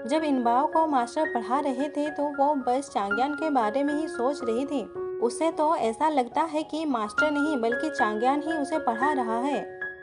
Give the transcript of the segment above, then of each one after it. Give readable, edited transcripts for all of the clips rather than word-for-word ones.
जब इनबाओ को मास्टर पढ़ा रहे थे तो वो बस चांग्यान के बारे में ही सोच रही थी। उसे तो ऐसा लगता है कि मास्टर नहीं बल्कि चांग्यान ही उसे पढ़ा रहा है।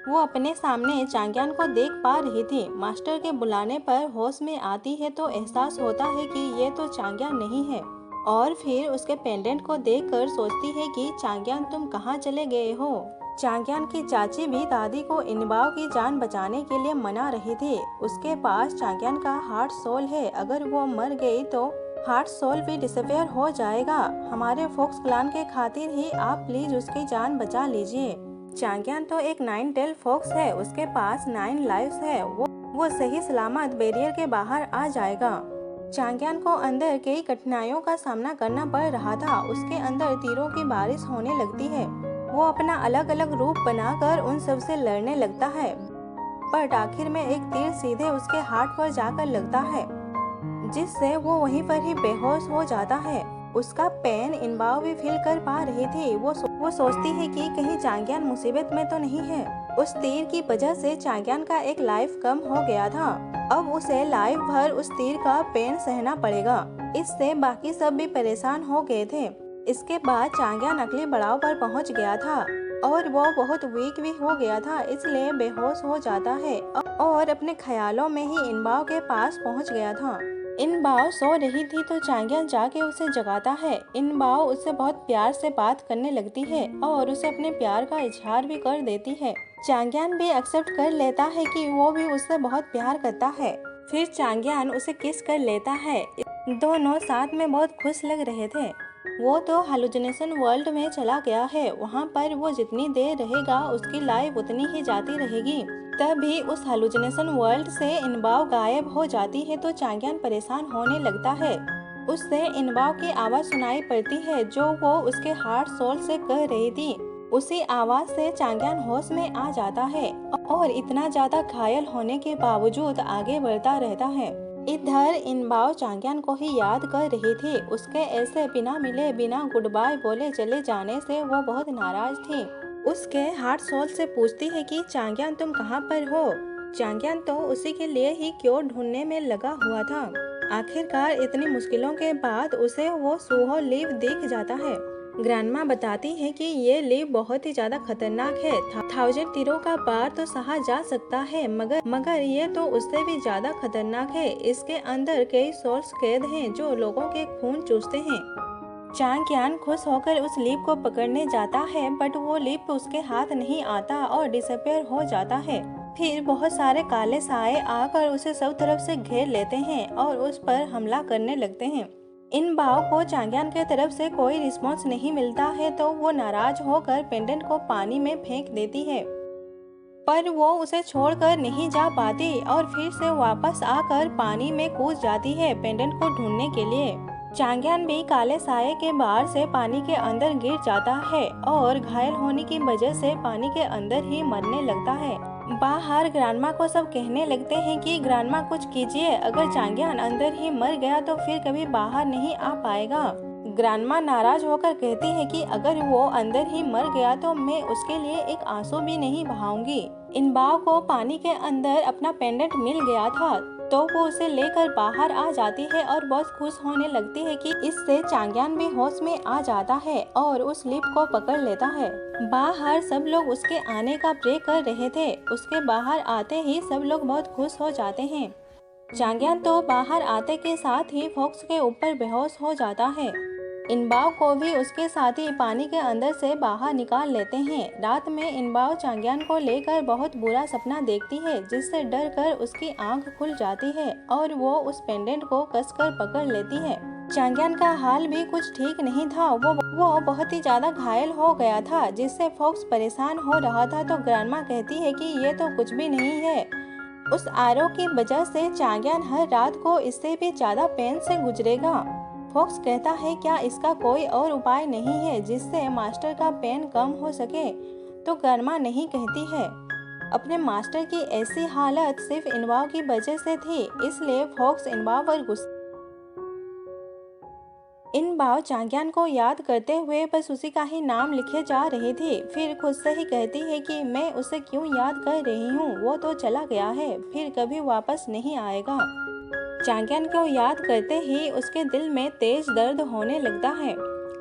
वो अपने सामने चांग्यान को देख पा रही थी। मास्टर के बुलाने पर होश में आती है तो एहसास होता है कि ये तो चांग्यान नहीं है। और फिर उसके पेंडेंट को देखकर सोचती है कि चांग्यान तुम कहाँ चले गए हो। चांग्यान की चाची भी दादी को इनबाओ की जान बचाने के लिए मना रही थी। उसके पास चांग्यान का हार्ट सोल है, अगर वो मर गई तो हार्ट सोल भी डिसअपेयर हो जाएगा। हमारे फोक्स क्लान के खातिर ही आप प्लीज उसकी जान बचा लीजिए। चांग्यान तो एक 9 टेल फॉक्स है, उसके पास 9 लाइव्स है। वो सही सलामत बैरियर के बाहर आ जाएगा। चांग्यान को अंदर कई कठिनाइयों का सामना करना पड़ रहा था। उसके अंदर तीरों की बारिश होने लगती है। वो अपना अलग अलग रूप बनाकर उन सब से लड़ने लगता है, बट आखिर में एक तीर सीधे उसके हार्ट पर जाकर लगता है, जिससे वो वहीं पर ही बेहोश हो जाता है। उसका पेन इनबाओ भी फील कर पा रही थी। वो सोचती है कि कहीं चांग्यान मुसीबत में तो नहीं है। उस तीर की वजह से चांग्यान का एक लाइफ कम हो गया था। अब उसे लाइफ भर उस तीर का पेन सहना पड़ेगा। इससे बाकी सब भी परेशान हो गए थे। इसके बाद चांग्यान अगले पड़ाव पर पहुंच गया था और वो बहुत वीक भी हो गया था, इसलिए बेहोश हो जाता है और अपने ख्यालों में ही इनबाओ के पास पहुंच गया था। इनबाओ सो रही थी तो चांग्यान जाके उसे जगाता है। इनबाओ उससे बहुत प्यार से बात करने लगती है और उसे अपने प्यार का इजहार भी कर देती है। चांग्यान भी एक्सेप्ट कर लेता है कि वो भी उससे बहुत प्यार करता है। फिर चांग्यान उसे किस कर लेता है। दोनों साथ में बहुत खुश लग रहे थे। वो तो हेलुसिनेशन वर्ल्ड में चला गया है। वहाँ पर वो जितनी देर रहेगा उसकी लाइफ उतनी ही जाती रहेगी। तभी उस हेलुसिनेशन वर्ल्ड से इनबाओ गायब हो जाती है तो चांग्यान परेशान होने लगता है। उससे इनबाओ की आवाज सुनाई पड़ती है जो वो उसके हार्ट सोल से कह रही थी। उसी आवाज से चांग्यान होश में आ जाता है और इतना ज्यादा घायल होने के बावजूद आगे बढ़ता रहता है। इधर इनबाओ चांग्यान को ही याद कर रही थी। उसके ऐसे बिना मिले बिना गुड बाय बोले चले जाने से वो बहुत नाराज थी। उसके हार्ट सोल से पूछती है कि चांग्यान तुम कहाँ पर हो। चांग्यान तो उसी के लिए ही क्योर ढूंढने में लगा हुआ था। आखिरकार इतनी मुश्किलों के बाद उसे वो सूहो लीफ दिख जाता है। ग्रैंडमा बताती है कि ये लीफ बहुत ही ज्यादा खतरनाक है। 1000 तीरों का बार तो सहा जा सकता है, मगर ये तो उससे भी ज्यादा खतरनाक है। इसके अंदर कई सोल्स कैद हैं जो लोगों के खून चूसते हैं। चांग्यान खुश होकर उस लीप को पकड़ने जाता है, बट वो लीप उसके हाथ नहीं आता और डिसअपेयर हो जाता है। फिर बहुत सारे काले साए आकर उसे सब तरफ से घेर लेते हैं और उस पर हमला करने लगते हैं। इनबाओ को चांग्यान के तरफ से कोई रिस्पॉन्स नहीं मिलता है तो वो नाराज होकर पेंडेंट को पानी में फेंक देती है, पर वो उसे छोड़कर नहीं जा पाती और फिर से वापस आकर पानी में कूद जाती है पेंडेंट को ढूंढने के लिए। चांग्यान भी काले साए के बाहर से पानी के अंदर गिर जाता है और घायल होने की वजह से पानी के अंदर ही मरने लगता है। बाहर ग्रांडमा को सब कहने लगते हैं कि ग्रांडमा कुछ कीजिए, अगर चांग्यान अंदर ही मर गया तो फिर कभी बाहर नहीं आ पाएगा। ग्रांडमा नाराज होकर कहती है कि अगर वो अंदर ही मर गया तो मैं उसके लिए एक आंसू भी नहीं बहाऊंगी। इनबाओ को पानी के अंदर अपना पेंडेंट मिल गया था तो वो उसे लेकर बाहर आ जाती है और बहुत खुश होने लगती है कि इससे चांग्यान भी होश में आ जाता है और उस लिप को पकड़ लेता है। बाहर सब लोग उसके आने का प्रे कर रहे थे। उसके बाहर आते ही सब लोग बहुत खुश हो जाते हैं। चांग्यान तो बाहर आते के साथ ही फॉक्स के ऊपर बेहोश हो जाता है। इनबाओ को भी उसके साथ ही पानी के अंदर से बाहर निकाल लेते हैं। रात में इनबाओ चांग्यान को लेकर बहुत बुरा सपना देखती है, जिससे डर कर उसकी आंख खुल जाती है और वो उस पेंडेंट को कसकर पकड़ लेती है। चांग्यान का हाल भी कुछ ठीक नहीं था। वो बहुत ही ज्यादा घायल हो गया था, जिससे फॉक्स परेशान हो रहा था। तो ग्रांडमा कहती है कि ये तो कुछ भी नहीं है। उस आरो की वजह से चांग्यान हर रात को इससे भी ज्यादा पेन से गुजरेगा। फॉक्स कहता है क्या इसका कोई और उपाय नहीं है जिससे मास्टर का पेन कम हो सके। तो ग्रांडमा नहीं कहती है। अपने मास्टर की ऐसी हालत सिर्फ इनबाओ की वजह से थी, इसलिए फॉक्स इनबाओ पर गुस्सा। इनबाओ चांग्यान को याद करते हुए बस उसी का ही नाम लिखे जा रही थी। फिर खुद से ही कहती है कि मैं उसे क्यों याद कर रही हूँ, वो तो चला गया है, फिर कभी वापस नहीं आएगा। चांग्यान को याद करते ही उसके दिल में तेज दर्द होने लगता है।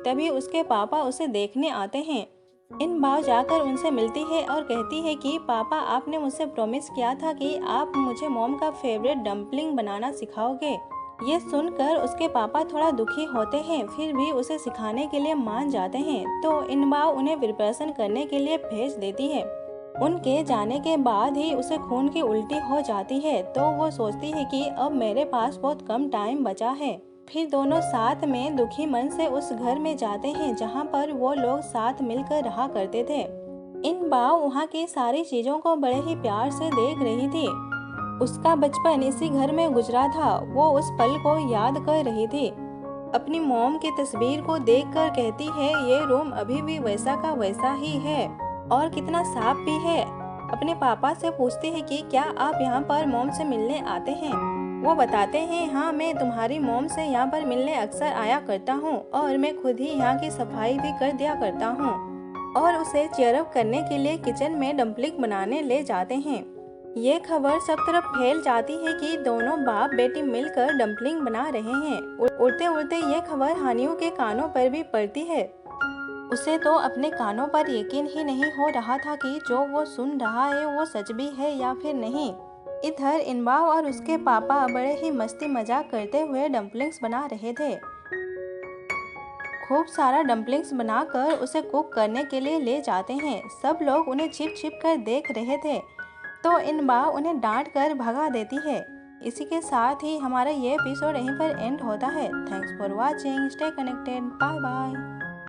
तभी उसके पापा उसे देखने आते हैं। इन बाव जाकर उनसे मिलती है और कहती है कि पापा, आपने मुझसे प्रॉमिस किया था कि आप मुझे मॉम का फेवरेट डम्पलिंग बनाना सिखाओगे। ये सुनकर उसके पापा थोड़ा दुखी होते हैं, फिर भी उसे सिखाने के लिए मान जाते हैं। तो इन बाव उन्हें प्रिपरेशन करने के लिए भेज देती है। उनके जाने के बाद ही उसे खून की उल्टी हो जाती है, तो वो सोचती है कि अब मेरे पास बहुत कम टाइम बचा है। फिर दोनों साथ में दुखी मन से उस घर में जाते हैं जहाँ पर वो लोग साथ मिलकर रहा करते थे। इन बाव वहाँ की सारी चीजों को बड़े ही प्यार से देख रही थी। उसका बचपन इसी घर में गुजरा था। वो उस पल को याद कर रही थी। अपनी मॉम की तस्वीर को देखकर कहती है, ये रूम अभी भी वैसा का वैसा ही है और कितना साफ भी है। अपने पापा से पूछती है कि क्या आप यहाँ पर मॉम से मिलने आते हैं। वो बताते हैं, हाँ, मैं तुम्हारी मॉम से यहाँ पर मिलने अक्सर आया करता हूँ और मैं खुद ही यहाँ की सफाई भी कर दिया करता हूँ। और उसे चेयरअप करने के लिए किचन में डम्पलिंग बनाने ले जाते हैं। ये खबर सब तरफ फैल जाती है कि दोनों बाप बेटी मिलकर डम्पलिंग बना रहे हैं। उड़ते उड़ते ये खबर हानियों के कानों पर भी पड़ती है। उसे तो अपने कानों पर यकीन ही नहीं हो रहा था कि जो वो सुन रहा है वो सच भी है या फिर नहीं। इधर इनबाव और उसके पापा बड़े ही मस्ती मजाक करते हुए डम्पलिंग्स बना रहे थे। खूब सारा डम्पलिंग्स बनाकर उसे कुक करने के लिए ले जाते हैं। सब लोग उन्हें छिप छिप कर देख रहे थे, तो इनबाव उन्हें डांट कर भगा देती है। इसी के साथ ही हमारा ये एपिसोड यहीं पर एंड होता है। Thanks for watching, stay connected, bye bye.